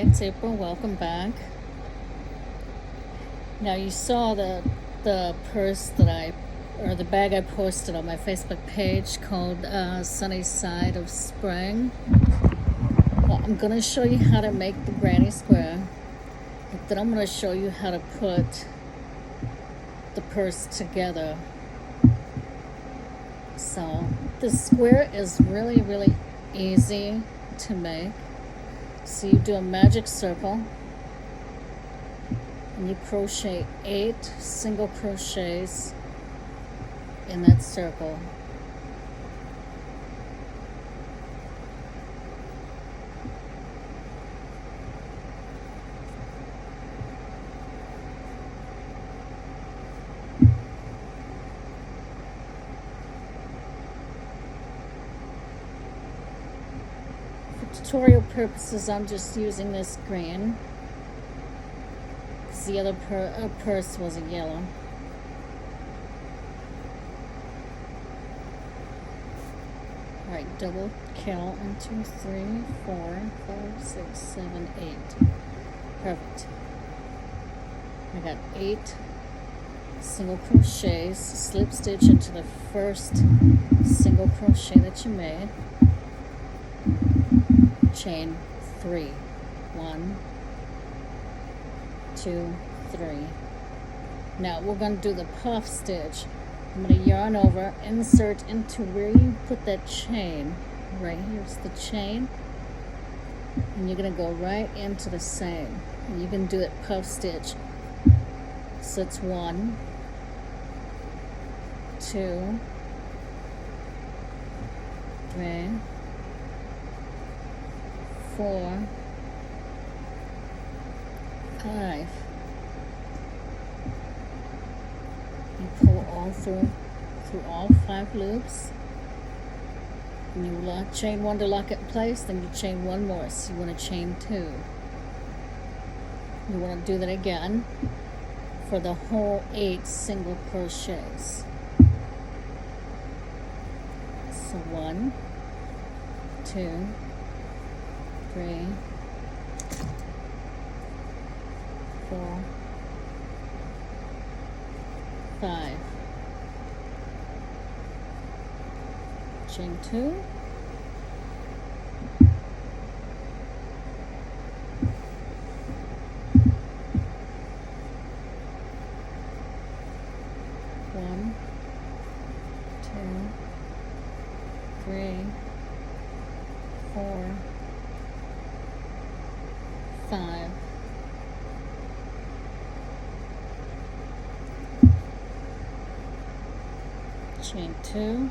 it's April. Welcome back. Now you saw the purse that the bag I posted on my Facebook page called Sunny Side of Spring. Well, I'm going to show you how to make the granny square, but then I'm going to show you how to put the purse together. So the square is really, really easy to make. So you do a magic circle and you crochet 8 single crochets in that circle. Tutorial purposes, I'm just using this green because the other purse was a yellow. Alright, double count 1, 2, 3, 4, 5, 6, 7, 8. Perfect. I got 8 single crochets, slip stitch into the first single crochet that you made. Chain 3, 1, 2, 3. Now we're going to do the puff stitch. I'm going to yarn over, insert into where you put that chain. Right here's the chain, and you're going to go right into the same. And you can do it puff stitch. So it's 1, 2, 3, 4, 5. You pull all through all 5 loops, and you chain 1 to lock it in place. Then you chain 1 more, so you want to chain 2. You want to do that again for the whole 8 single crochets. So 1, 2, 3, 4, 5. Chain 2. 1, 2, 3, 4, 5. Chain 2.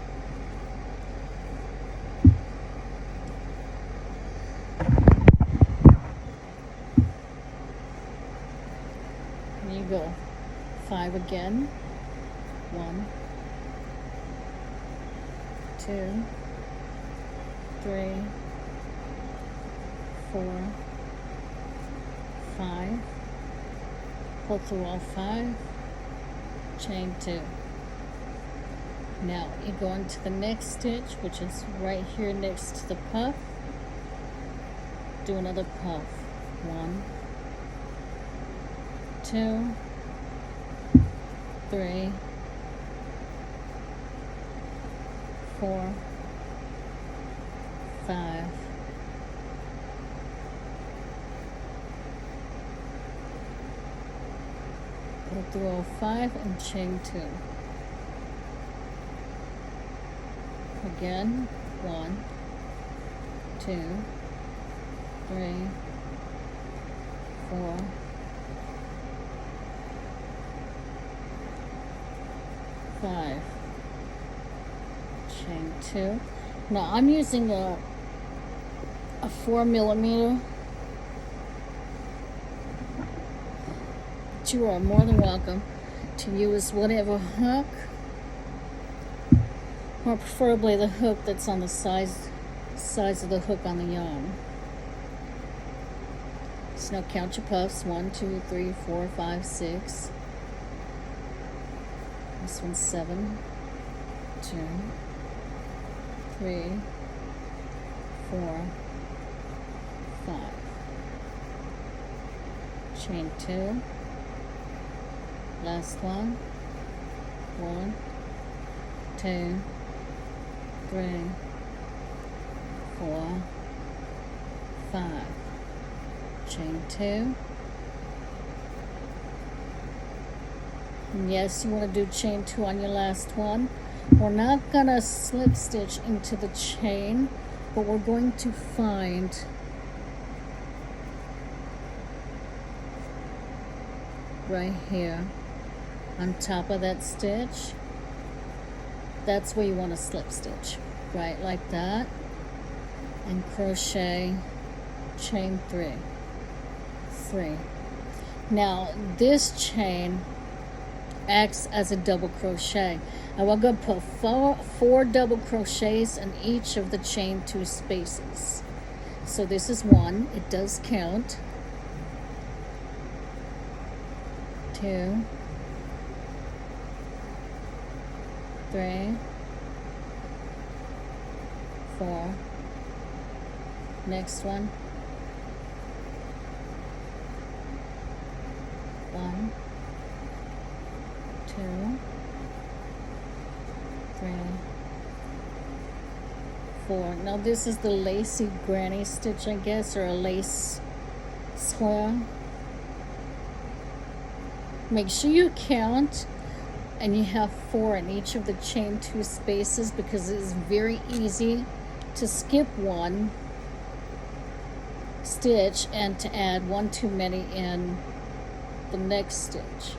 And you go 5 again. 1, 2, 3, 4, 5. Pull through all 5. Chain 2. Now you go into the next stitch, which is right here next to the puff. Do another puff. 1, 2, 3, 4, 5. Pull through all 5 and chain 2. Again, 1, 2, 3, 4, 5. Chain 2. Now I'm using a 4mm. But you are more than welcome to use whatever hook, or preferably the hook that's on the sides of the hook on the yarn. So now count your puffs. 1, 2, 3, 4, 5, 6. This one's 7, 2, 3, 4, 5. chain 2, last one, 1, 2, 3, 4, 5, chain 2. And yes, you want to do chain 2 on your last one. We're not gonna slip stitch into the chain, but we're going to find right here on top of that stitch. That's where you want to slip stitch, right like that, and crochet chain 3. Now this chain acts as a double crochet. And we're going to put four double crochets in each of the chain 2 spaces. So this is 1, it does count, 2, 3, 4, next one, 1, 2, 3, 4. Now this is the Lacey granny stitch, I guess, or a lace square. Make sure you count and you have 4 in each of the chain 2 spaces, because it is very easy to skip one stitch and to add one too many in the next stitch.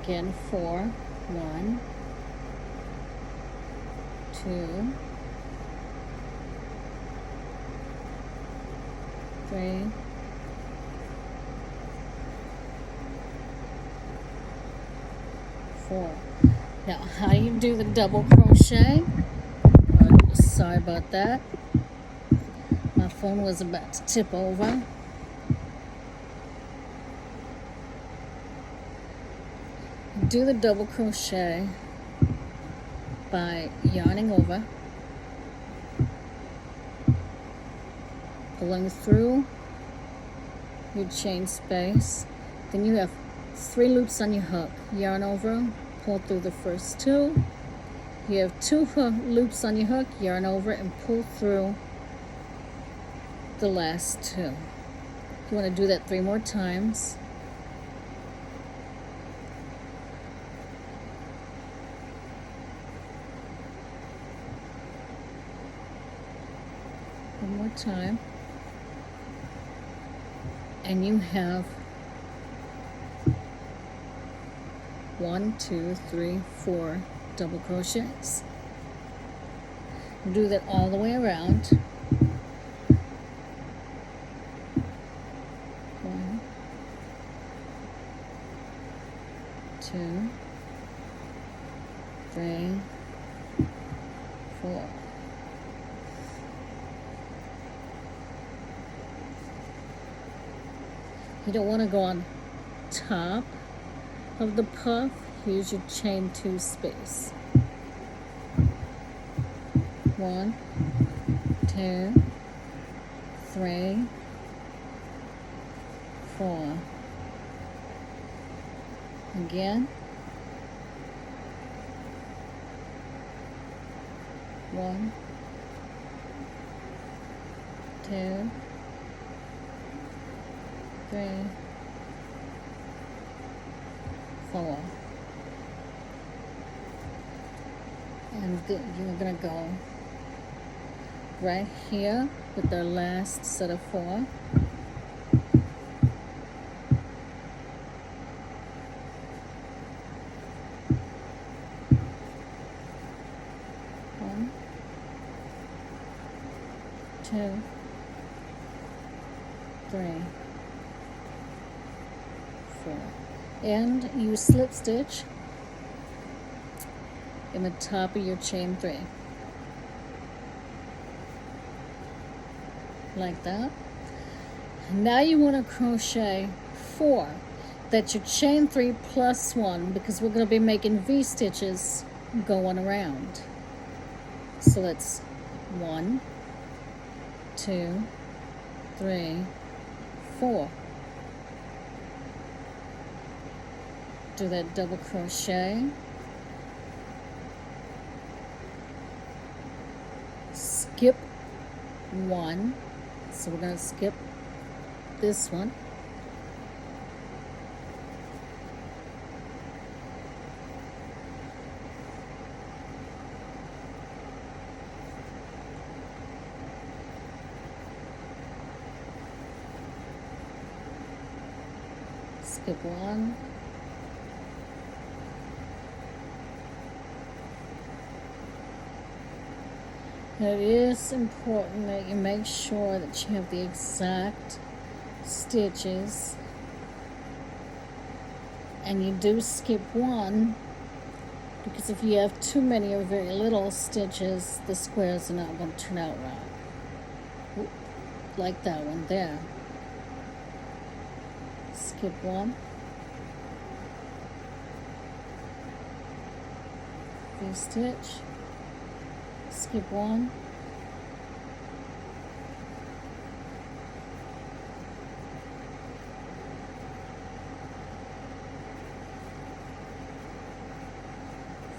Again, 4, 1, 2, 3, 4. Now, how do you do the double crochet? Sorry about that. My phone was about to tip over. Do the double crochet by yarning over, pulling through your chain space. Then you have 3 loops on your hook. Yarn over, pull through the first 2. You have 2 loops on your hook, yarn over and pull through the last 2. You want to do that 3 more times. One more time, and you have 1, 2, 3, 4 double crochets. Do that all the way around. 1, 2, 3, 4. You don't want to go on top of the puff. Use your chain 2 space. 1, 2, 3, 4. Again. 1, 2, 3, 4. And you're gonna go right here with the last set of 4. 1, 2, 3, 4. And you slip stitch in the top of your chain 3, like that. Now you want to crochet 4. That's your chain 3 plus 1, because we're going to be making V stitches going around. So that's 1, 2, 3, 4. do that double crochet, skip one, so we're going to skip this one, skip one, it is important that you make sure that you have the exact stitches, and you do skip one, because if you have too many or very little stitches, the squares are not going to turn out right, like that one there. Skip one, V-stitch, skip one,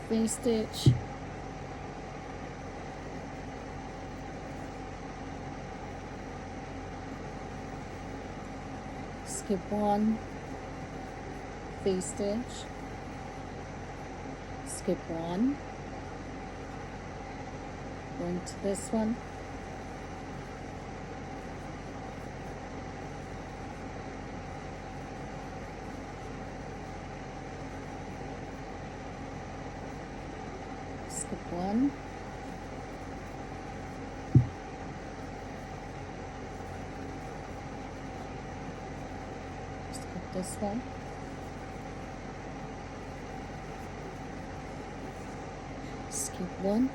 V-stitch, skip one, V-stitch, skip one, go into this one, skip one, skip this one, skip one,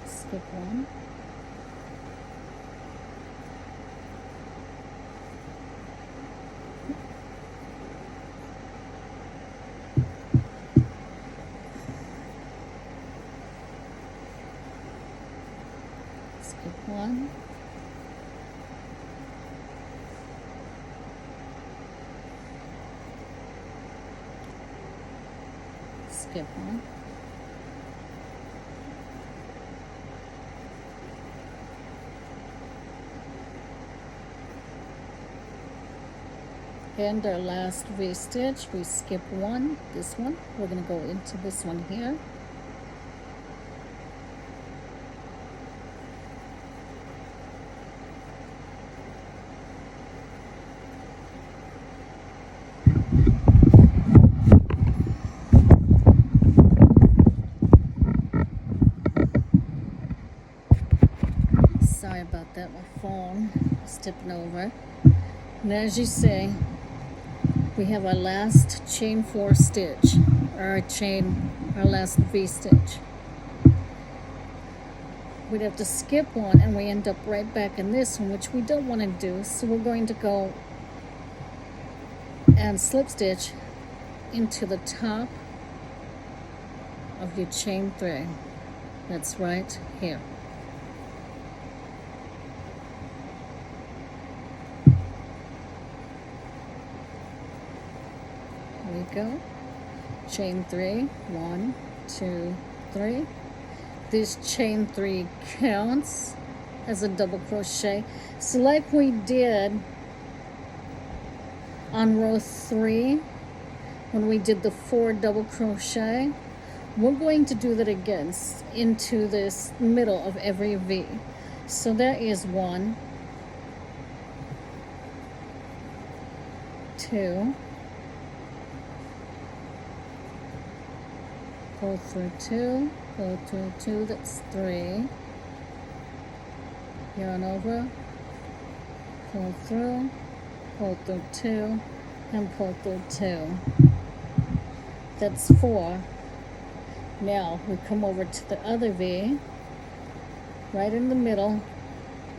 skip one, skip one, skip one, and our last V-stitch, we skip one, this one, we're going to go into this one here, sorry about that, my phone is tipping over. And as you see, we have our last chain 4 stitch, or our last V-stitch. We'd have to skip one and we end up right back in this one, which we don't want to do, so we're going to go and slip stitch into the top of your chain 3. That's right here. There we go. Chain 3, 1, 2, 3. This chain 3 counts as a double crochet. So like we did on row 3 when we did the 4 double crochet, we're going to do that again into this middle of every V. So that is 1, 2, go through 2, pull through 2, that's 3, yarn over, pull through 2, and pull through 2. That's 4. Now we come over to the other V. Right in the middle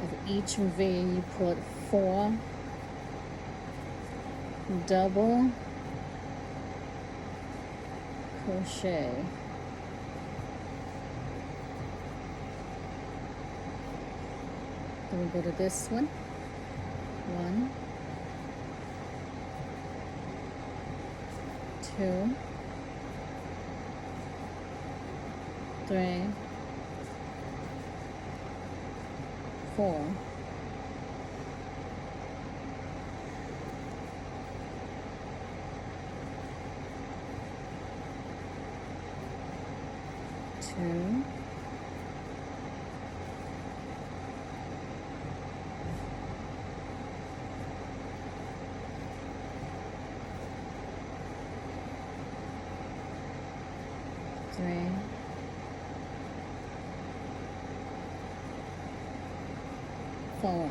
of each V, you put 4 double crochet. Then we go to this one. 1, 2, 3, 4. Two, 3, 4.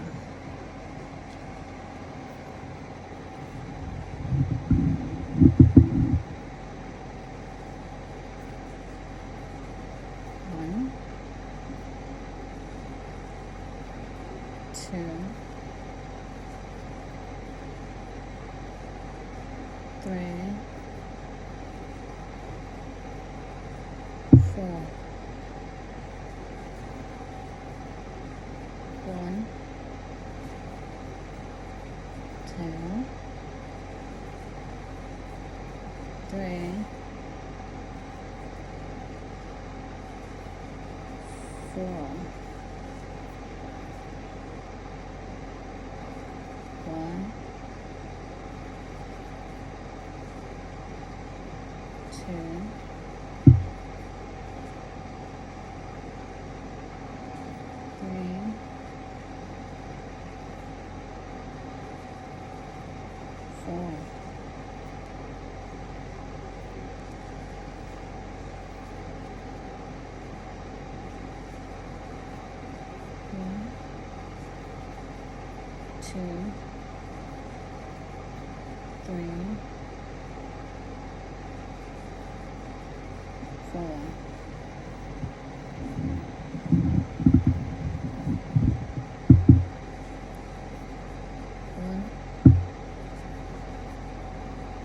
One, 2, 3, 4. 1, 2, 3, 4. 1, 2, 3, 4. 1, 2, 3, 4. 1,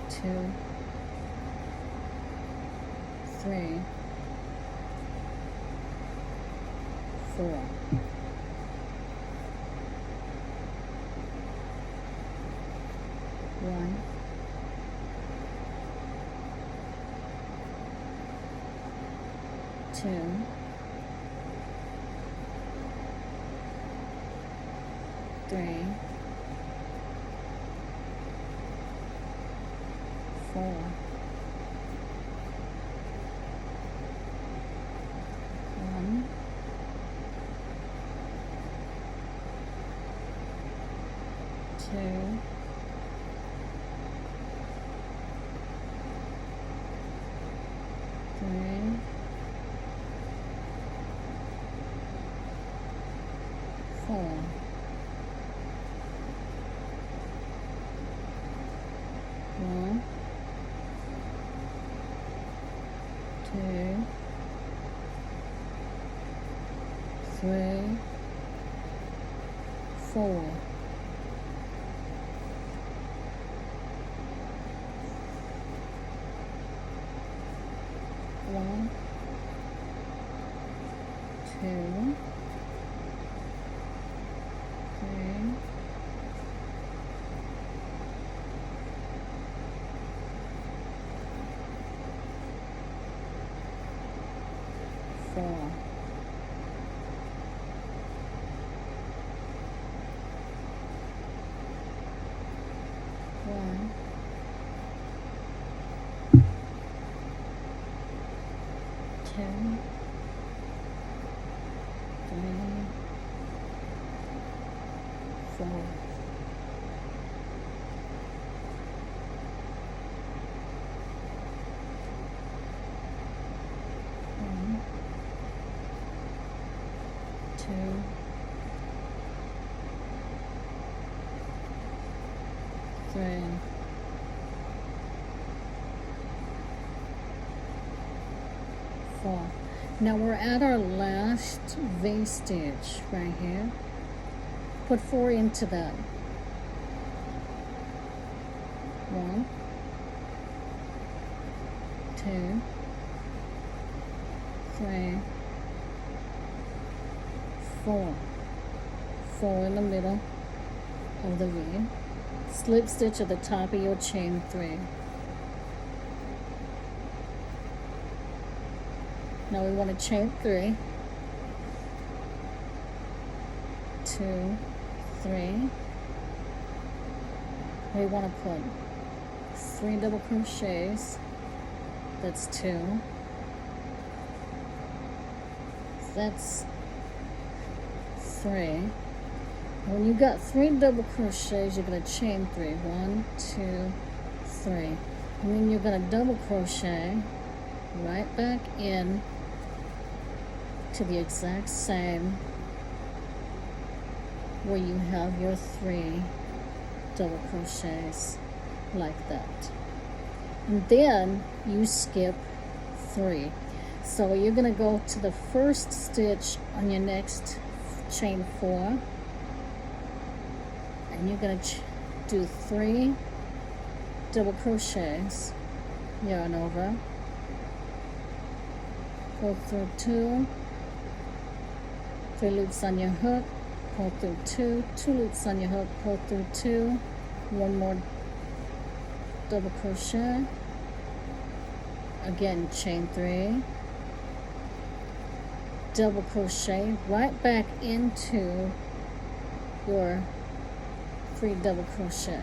2, 3, 4. 1, 2, 3, 4. 1, 2, 3, 4. 1, 2, 3, 4. 1, 2, 3, 4. 1, 2, 3, 4. 1, 3, 4. Now we're at our last V stitch right here. Put 4 into that. 1, 2, 3, 4. 4 in the middle of the V. Slip stitch at the top of your chain 3. Now we want to chain 3, 2, 3. We want to put 3 double crochets. That's 2. That's 3. When you got 3 double crochets, you're going to chain 3. 1, 2, 3. And then you're going to double crochet right back in to the exact same where you have your 3 double crochets, like that. And then you skip 3. So you're going to go to the first stitch on your next chain 4, and you're going to do 3 double crochets, yarn over, pull through 2, 3 loops on your hook, pull through 2, 2 loops on your hook, pull through 2, 1 more double crochet, again chain 3, double crochet right back into your 3 double crochet,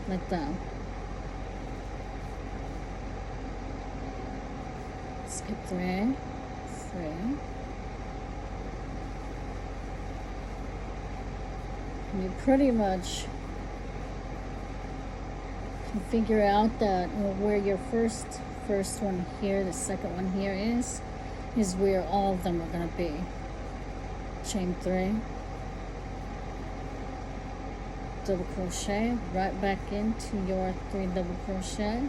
like that. Skip 3, 3. You pretty much can figure out that where your first one here, the second one here is where all of them are going to be. Chain 3, double crochet right back into your 3 double crochet,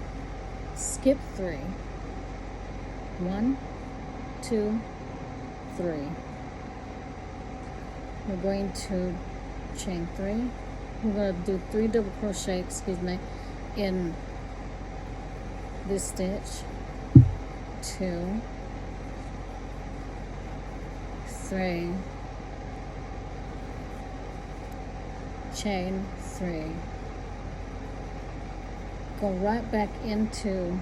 skip 3, 1, 2, 3. We're going to chain 3. We're going to do 3 double crochet, excuse me, in this stitch, 2, 3, chain 3, go right back into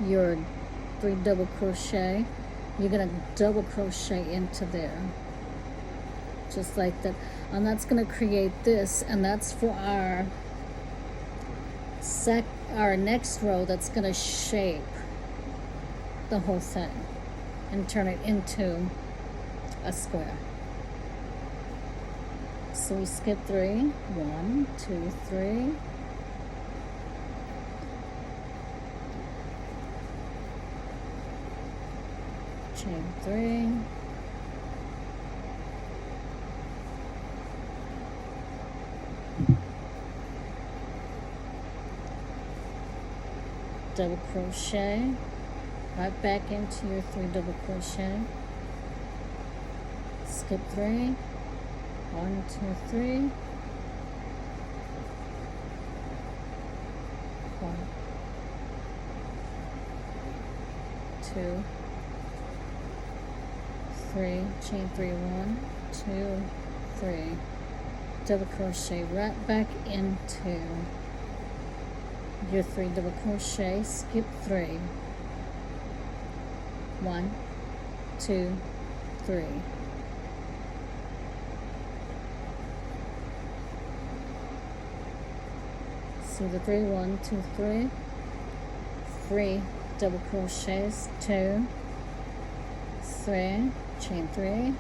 your 3 double crochet. You're going to double crochet into there, just like that, and that's going to create this, and that's for our next row. That's going to shape the whole thing and turn it into a square. So we skip 3, 1, 2, 3. Chain 3. Double crochet right back into your 3 double crochet, skip 3, 1, 2, 3, 1, 2, 3, chain 3, 1, 2, 3, double crochet right back into your 3 double crochet, skip 3, 1, 2, 3. See the 3, 1, 2, 3, 3 double crochets, 2, 3, chain 3,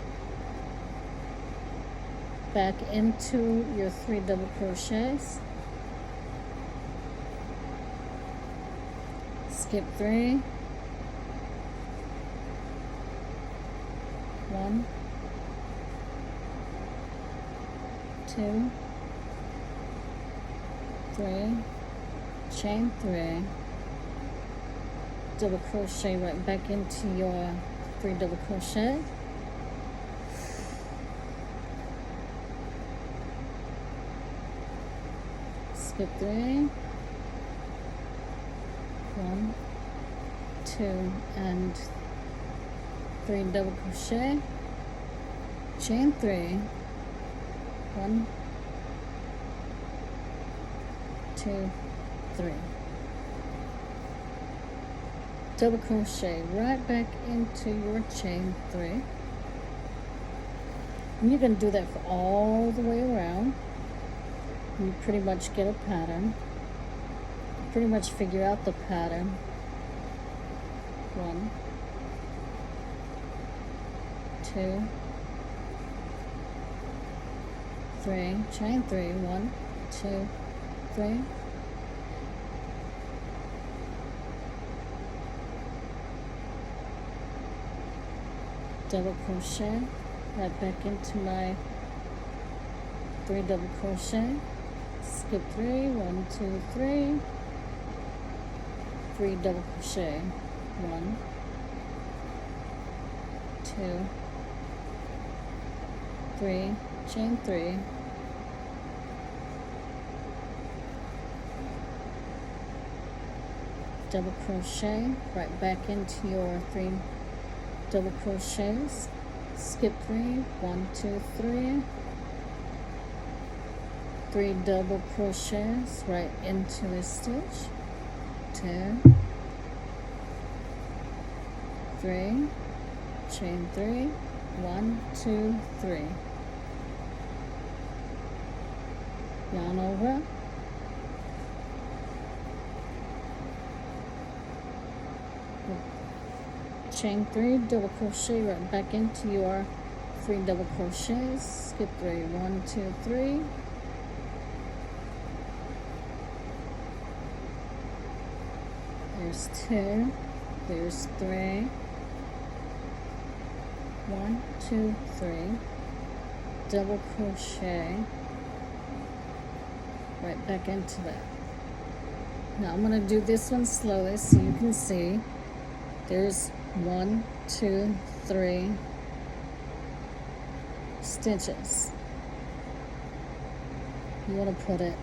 back into your 3 double crochets, skip 3, 1, 2, 3, chain 3, double crochet right back into your 3 double crochet, skip 3, 1, 2, and 3 double crochet, chain 3, 1, 2, 3, double crochet right back into your chain 3, and you can do that for all the way around. You pretty much get a pattern, pretty much figure out the pattern. 1, 2, 3, chain 3, 1, 2, 3, double crochet right back into my 3 double crochet, skip 3, 1, 2, 3, 3 double crochet, 1, 2, 3, chain 3, double crochet right back into your 3 double crochets, skip 3, 1, 2, 3, 3 double crochets right into a stitch, 2, 3, chain 3, 1, 2, 3, yarn over, chain 3, double crochet right back into your 3 double crochets, skip 3, 1, 2, 3, there's 2, there's 3, 1, 2, 3, double crochet right back into that. Now I'm going to do this one slowly so you can see. There's 1, 2, 3 stitches. You want to put it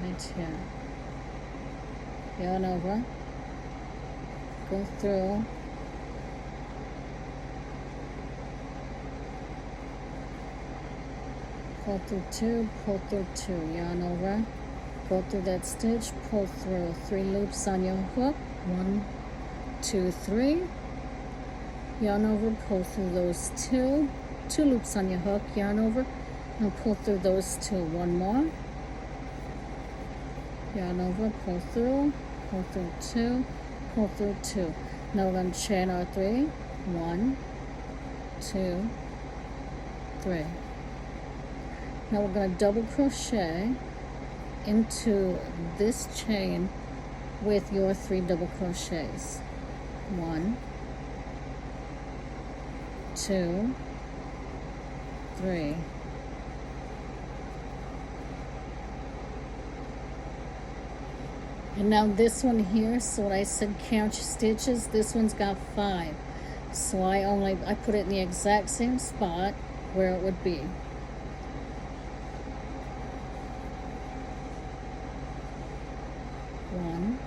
right here. Yarn over, go through, pull through 2, pull through 2, yarn over, go through that stitch, pull through 3 loops on your hook, 1, 2, 3, yarn over, pull through those 2 loops on your hook, yarn over, and pull through those 2, 1 more, yarn over, pull through 2, pull through 2. Now we're going to chain our 3, 1, 2, 3. Now we're going to double crochet into this chain with your 3 double crochets. 1, 2, 3. And now this one here, so when I said count your stitches, this one's got 5. So I put it in the exact same spot where it would be. 1,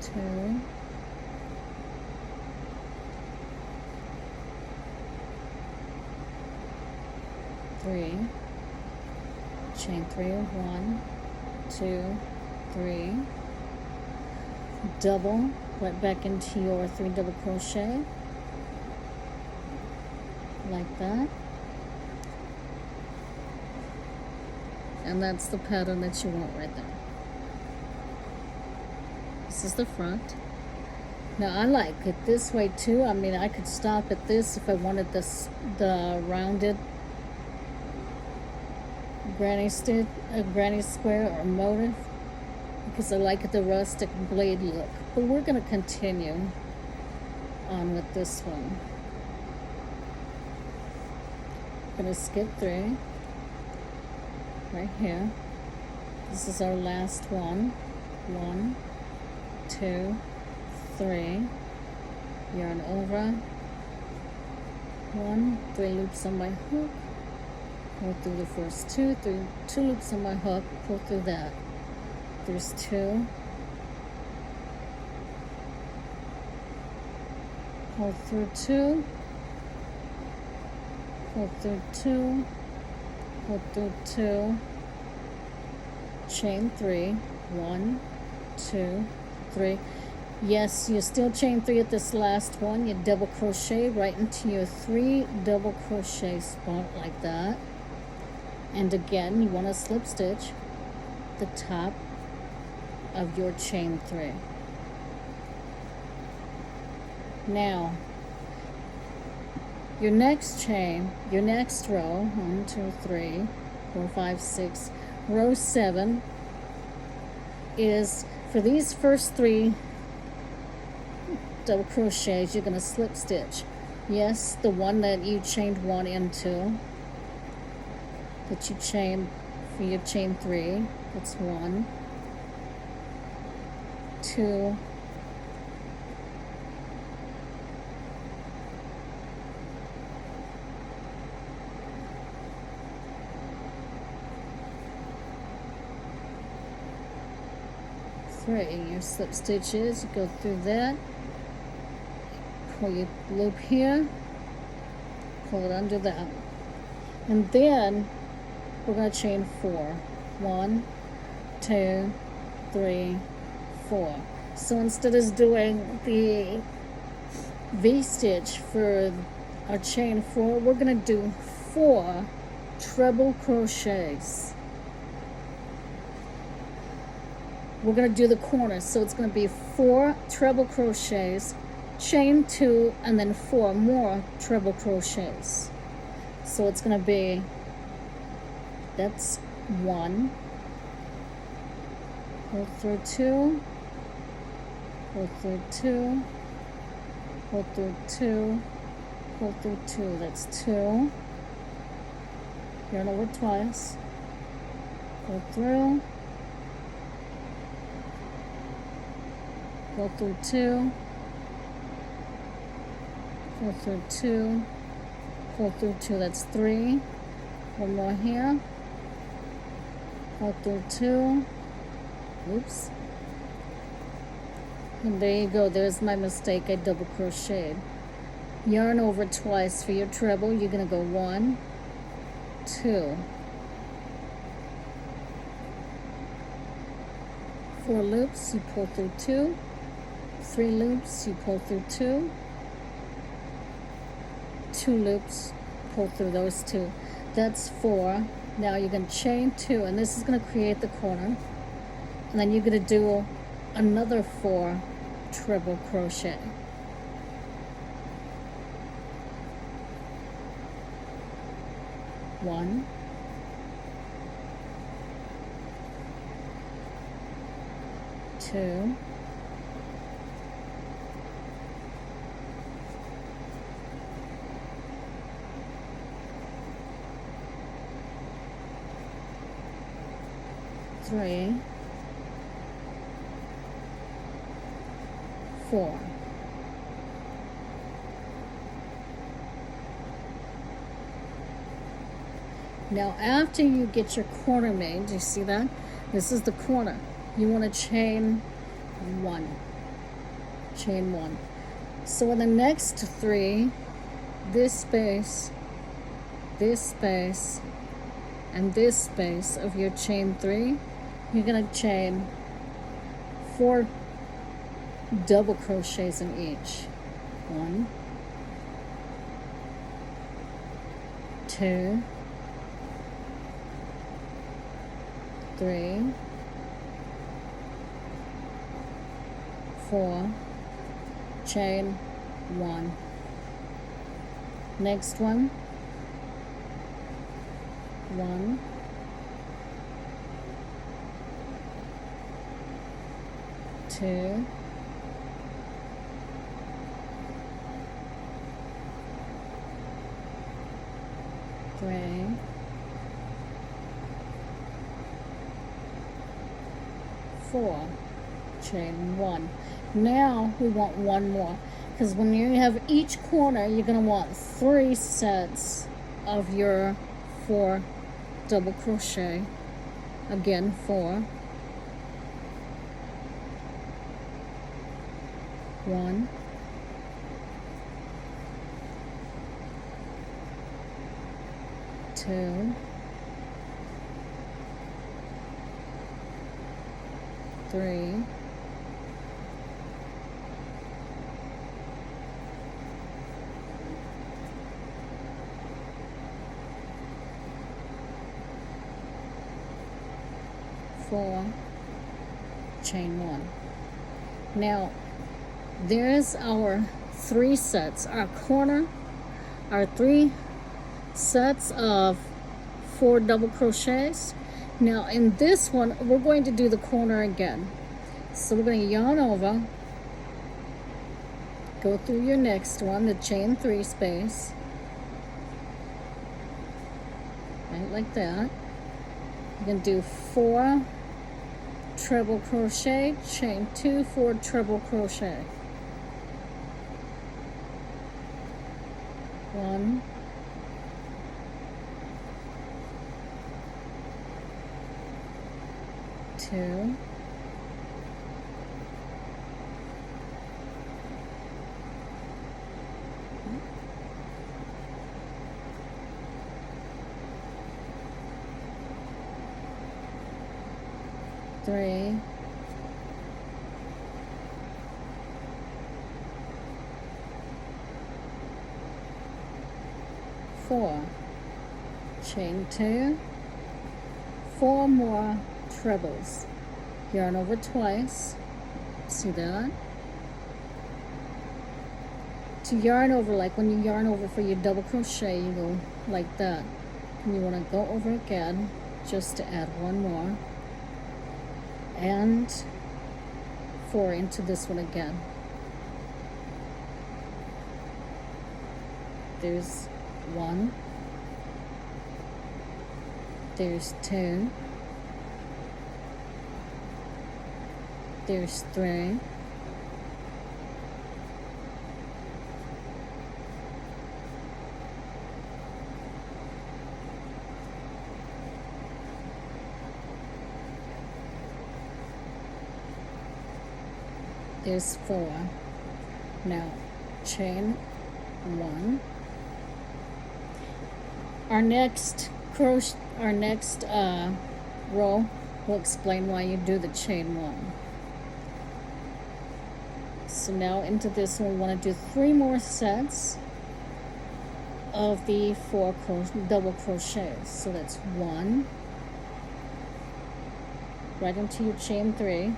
2, 3, chain 3, 1, 2, 3, double right back into your 3 double crochet like that, and that's the pattern that you want right there. This is the front. Now I like it this way too. I mean, I could stop at this if I wanted the rounded granny stitch, granny square or motif, because I like the rustic blade look. But we're going to continue on with this one. I'm going to skip 3 right here. This is our last one. 1, 2, 3. Yarn over. 1, 3 loops on my hook. Pull through the first 2, 2 loops on my hook. Pull through that. There's 2. Pull through 2. Pull through 2. Pull through 2. Chain 3. 1, 2, 3. Yes, you still chain 3 at this last one. You double crochet right into your 3 double crochet spot like that. And again, you want to slip stitch the top of your chain 3. Now, your next chain, your next row, 1, 2, 3, 4, 5, 6, row 7 is for these first 3 double crochets, you're going to slip stitch. Yes, the one that you chained 1 into, that you chain for your chain 3, that's 1, 2, 3. Your slip stitches, you go through that, pull your loop here, pull it under that, and then we're going to chain 4. 1, 2, 3, 4. So instead of doing the V-stitch for our chain 4, we're going to do 4 treble crochets. We're going to do the corners, so it's going to be 4 treble crochets, chain 2, and then 4 more treble crochets. So it's going to be, that's 1, pull through 2, pull through 2, pull through 2, pull through 2, that's 2, yarn over twice, pull through, pull through 2, pull through 2, pull through 2, that's 3, one more here, pull through 2, oops, and there you go, there's my mistake, I double crocheted. Yarn over twice for your treble, you're going to go 1, 2, 4 loops, you pull through 2, 3 loops, you pull through 2, 2 loops, pull through those 2. That's 4. Now you're going to chain 2, and this is going to create the corner. And then you're going to do another 4 treble crochet. One, 2, 3, 4. Now after you get your corner made, do you see that? This is the corner. You want to chain 1. Chain 1. So in the next 3, this space, and this space of your chain 3, you're going to chain 4 double crochets in each. 1, 2, 3, 4, chain 1. Next one, 1, 2, 3, 4, chain 1. Now we want one more, because when you have each corner, you're going to want 3 sets of your 4 double crochet. Again, 4, 1, 2, 3, 4, chain 1. Now there's our 3 sets, our 3 sets of 4 double crochets. Now in this one we're going to do the corner again, so we're going to yarn over, go through your next one, the chain 3 space, right like that. You're going to do 4 treble crochet, chain 2, 4 treble crochet, 1, 2, 3, 4, chain 2, 4 more trebles, yarn over twice, see that? To yarn over, like when you yarn over for your double crochet, you go like that, and you want to go over again just to add 1 more, and 4 into this one again. There's 1, there's 2, there's 3, there's 4. Now chain 1. Our next row will explain why you do the chain 1. So now into this one, we want to do 3 more sets of the 4 double crochets. So that's 1, right into your chain 3.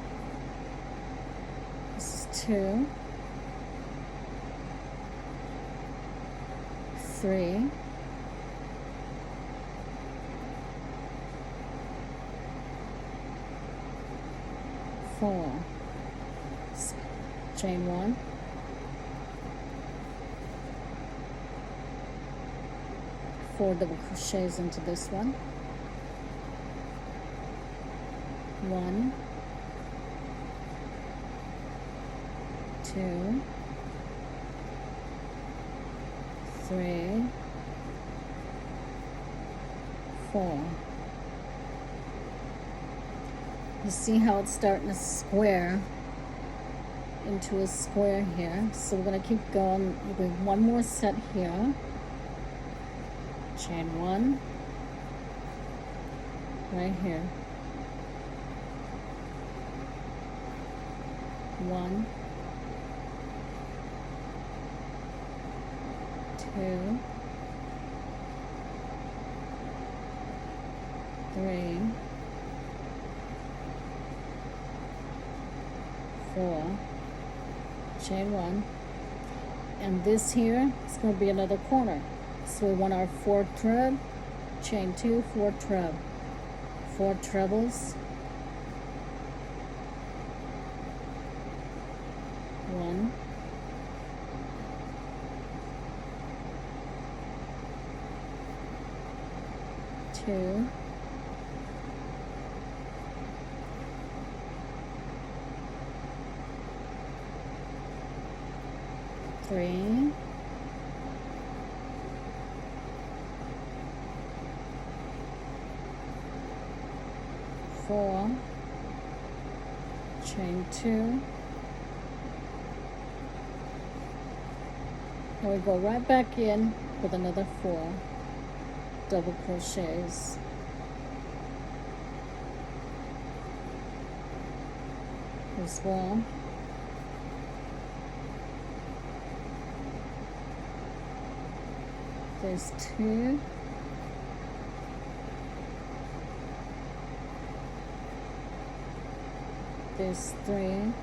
This is 2, 3, 4, chain 1, 4 double crochets into this one, 1, 2, 3, 4. You see how it's starting to square into a square here, so we're going to keep going. We're doing 1 more set here, chain 1 right here, 1, 2, 3, 4, chain 1, and this here is going to be another corner, so we want our 4th thread, chain 2, 4 treble, 4 trebles, 1, 2, 3, 4, chain 2, and we go right back in with another 4 double crochets. As well. There's 2, there's 3,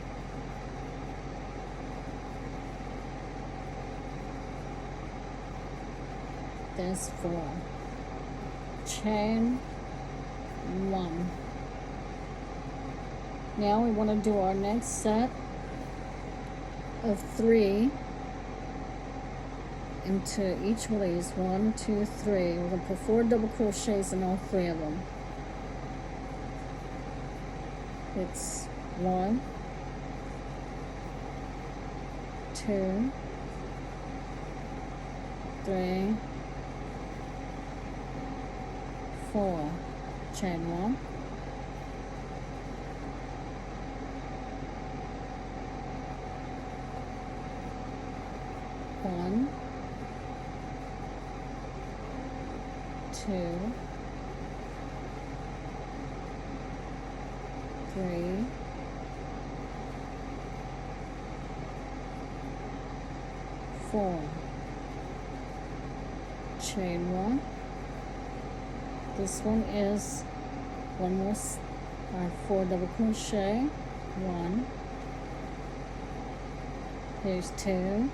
there's 4, chain 1. Now we want to do our next set of 3 into each of these. 1, 2, 3. We're going to put 4 double crochets in all 3 of them. It's 1, 2, 3, 4. Chain 1. 1, 2, 3, 4. Chain 1. This one is one more 4 double crochet. 1. Here's 2.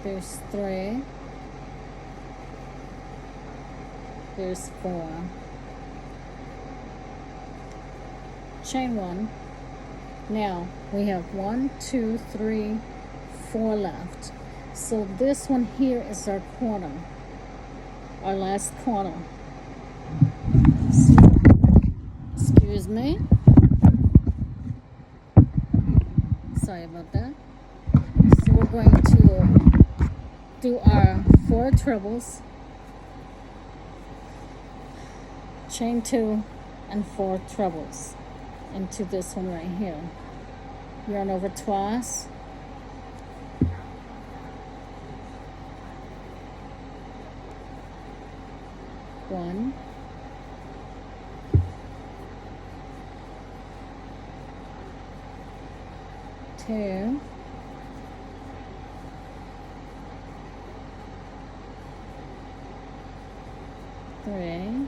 There's 3. There's 4. Chain 1. Now we have 1, 2, 3, 4 left. So this one here is our corner, our last corner. So, excuse me. Sorry about that. So we're going to do our 4 trebles, chain 2 and 4 trebles into this one right here. Yarn over twice. One, 2, 3,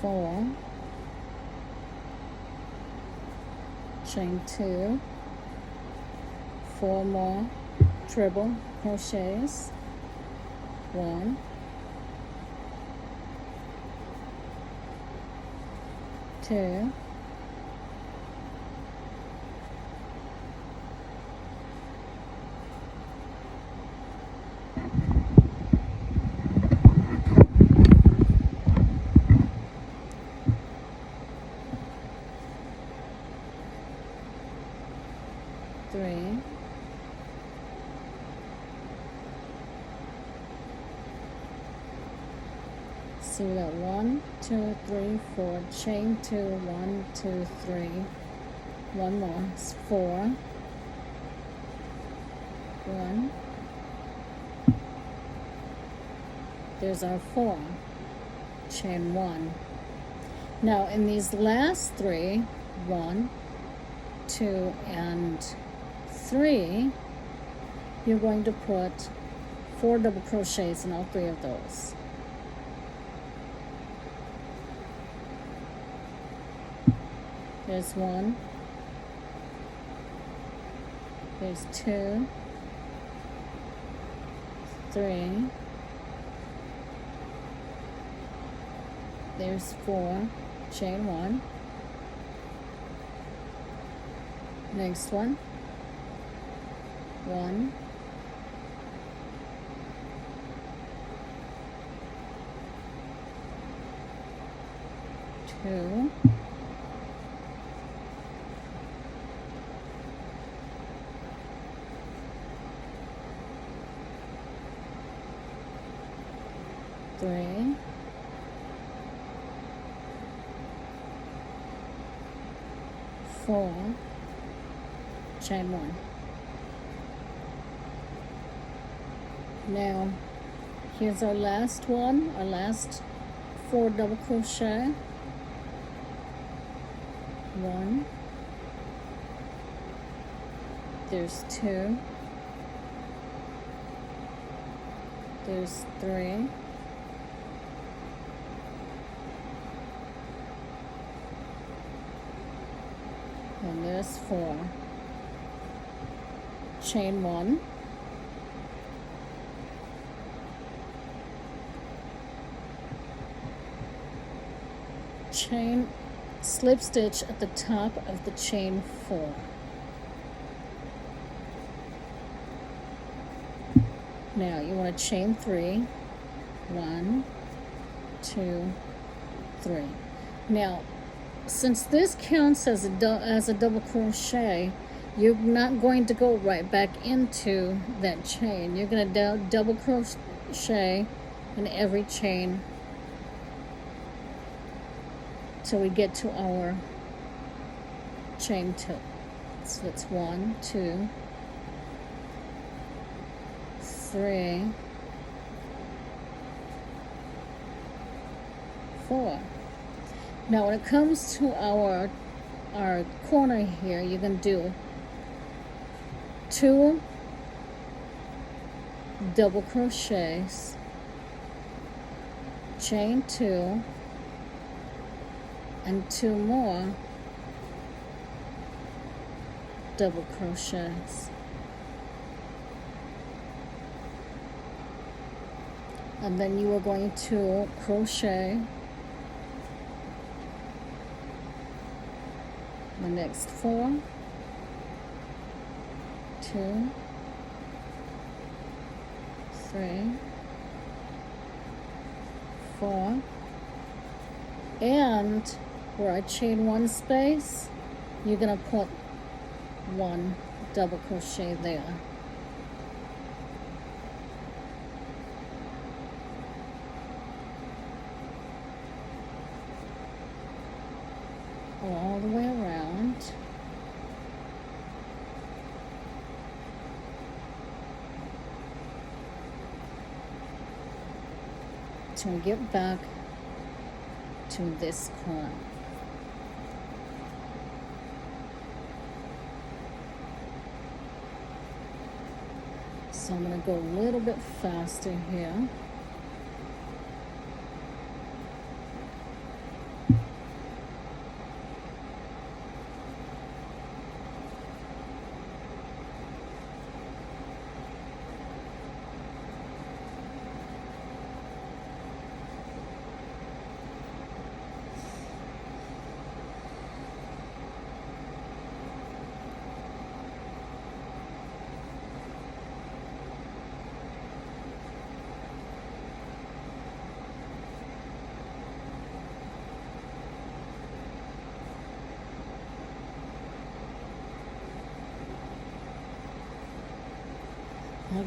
4, chain 2, 4 more treble crochets. 1, 2, 3, so we got 1, 2, 3, 4, chain 2, 1, 2, 3, one more, it's 4, 1, there's our 4, chain 1. Now in these last 3, 1, 2, and 3, you're going to put 4 double crochets in all 3 of those. There's 1, there's 2, 3, There's 4, chain 1. Next one, 1, 2, 3, 4, chain 1. Now here's our last one, our last 4 double crochet. 1, there's 2, there's 3, and there's 4. Chain 1, chain, slip stitch at the top of the chain 4. Now you want to chain 3, 1, 2, 3. Now, since this counts as a double crochet, you're not going to go right back into that chain. You're going to double crochet in every chain till we get to our chain 2. So it's 1, 2, 3, 4. Now when it comes to our corner here, you're going to do 2 double crochets, chain 2, and 2 more double crochets. And then you are going to crochet the next 4, 2, 3, 4, and where I chain 1 space, you're going to put 1 double crochet there. All the way around. To get back to this corner. So I'm going to go a little bit faster here.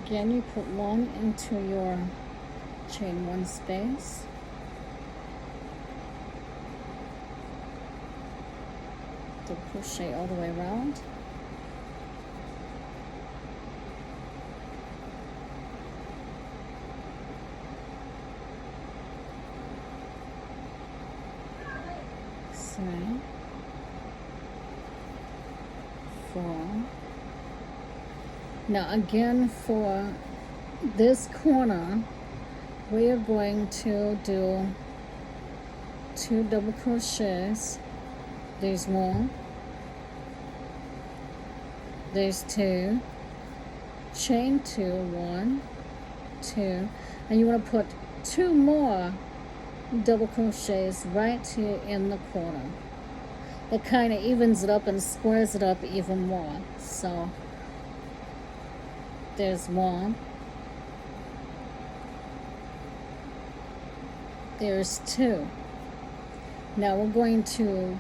Again, you put 1 into your chain 1 space. Double crochet all the way around. Three, 4. Now again, for this corner, we are going to do 2 double crochets. There's 1, there's 2, chain 2, 1, 2, and you want to put 2 more double crochets right here in the corner. It kind of evens it up and squares it up even more. So there's one, there's two. Now we're going to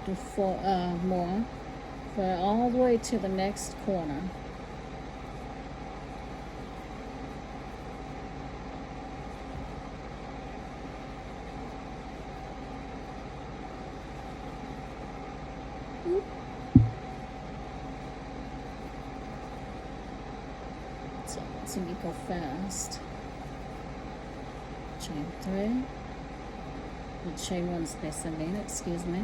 do four more for all the way to the next corner. So let's see me go fast. Chain 3. The chain 1 space, I mean, excuse me.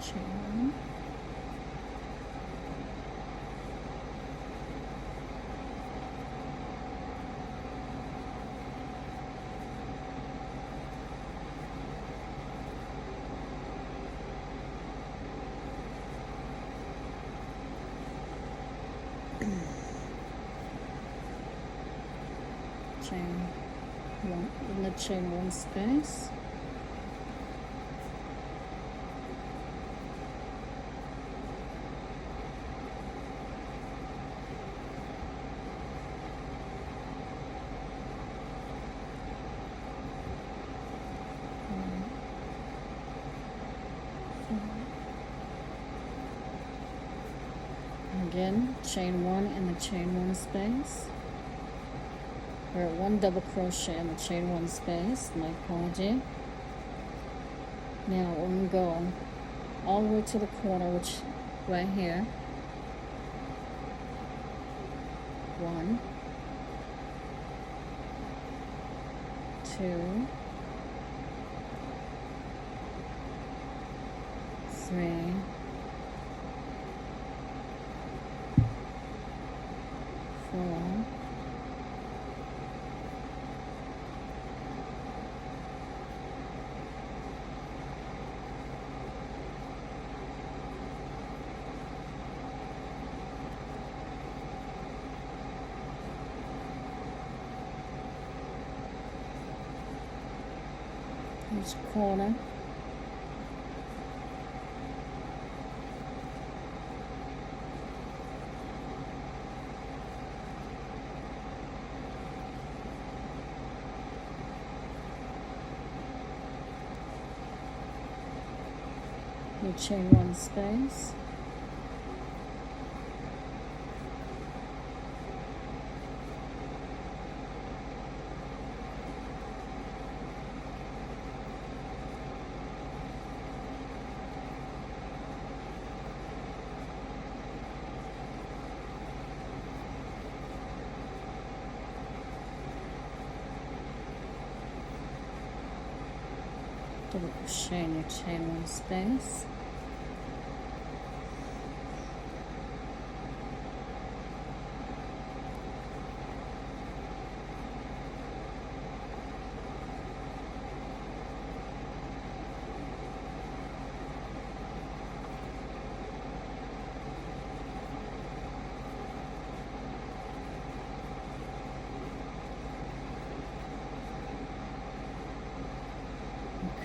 Chain 1. Chain 1 in the chain 1 space. Again, chain 1 in the chain 1 space. Or 1 double crochet in the chain 1 space, my apology. Now we're going to go all the way to the corner, which right here. 1, 2, 3, 4, 5. Each corner. You chain 1 space. Double crochet in your chain 1 space.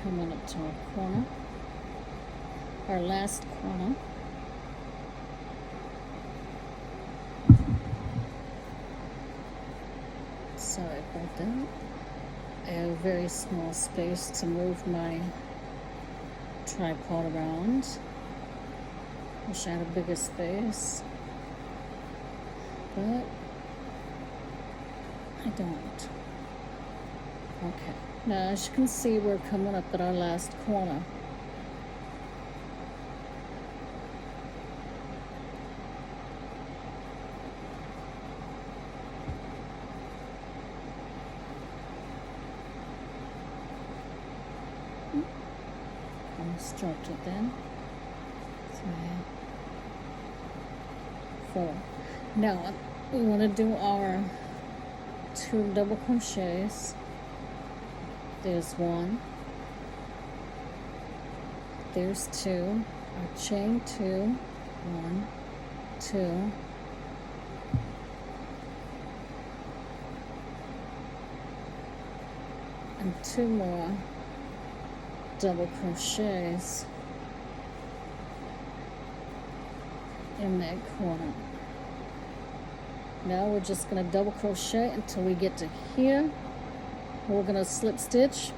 Coming up to our corner, our last corner. Sorry about that. I have a very small space to move my tripod around. Wish I had a bigger space, but I don't. Okay. Now, as you can see, we're coming up at our last corner. I'm instructed then. 3, 4. Now, we want to do our 2 double crochets There's one, there's two, I chain two, one, two, and two more double crochets in that corner. Now we're just going to double crochet until we get to here. We're going to slip stitch.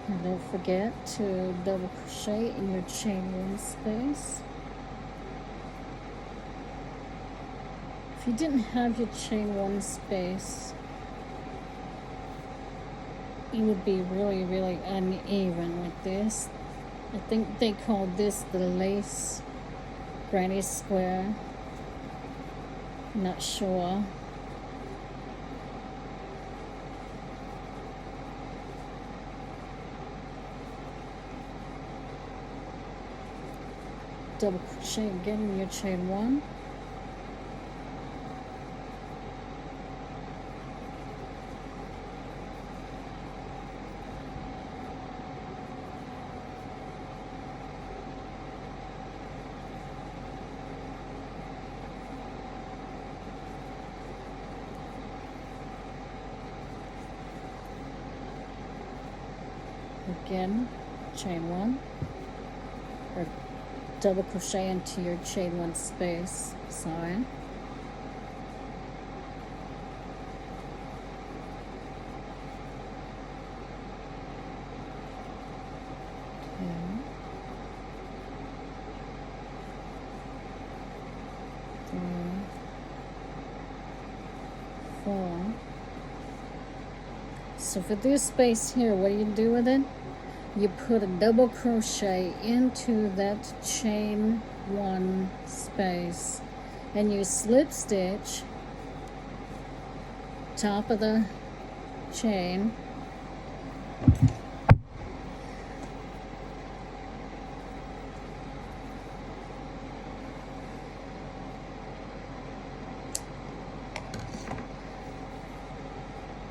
And don't forget to double crochet in your chain one space. If you didn't have your chain one space, you would be really, really uneven with this. I think they call this the lace granny square. Not sure. Double crochet again in your chain one. Again, chain one, or double crochet into your chain one space, sorry. Two, three, four. So for this space here, what do you do with it? You put a double crochet into that chain one space and you slip stitch top of the chain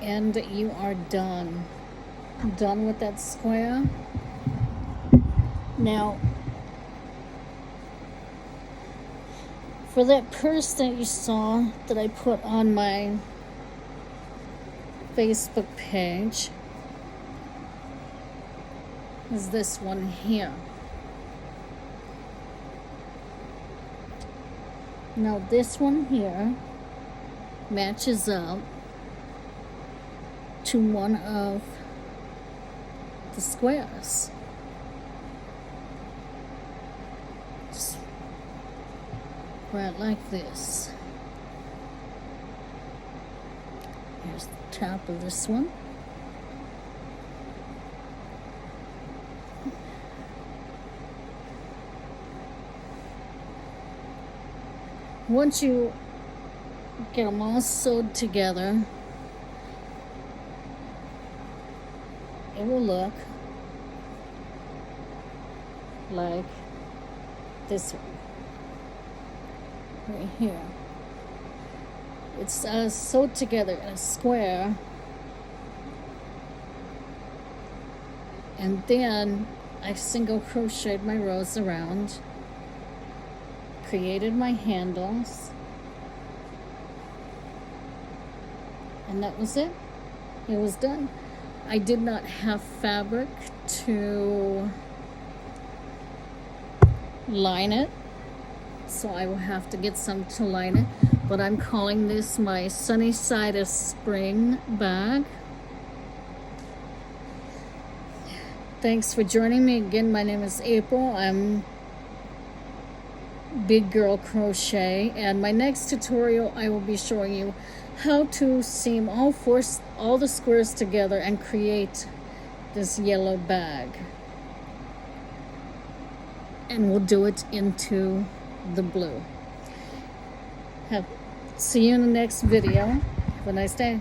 and you are done with that square. Now for that purse that you saw that I put on my Facebook page is this one here. Now this one here matches up to one of the squares. Just right like this. Here's the top of this one. Once you get them all sewed together, it will look like this one right here. It's sewed together in a square, and then I single crocheted my rows around, created my handles, and that was it. It was done. I did not have fabric to line it, so I will have to get some to line it, but I'm calling this my Sunny Side of Spring bag. Thanks for joining me again. My name is April. I'm Big Girl Crochet, and my next tutorial I will be showing you how to seam all the squares together and create this yellow bag, and we'll do it into the blue. See you in the next video. Have a nice day.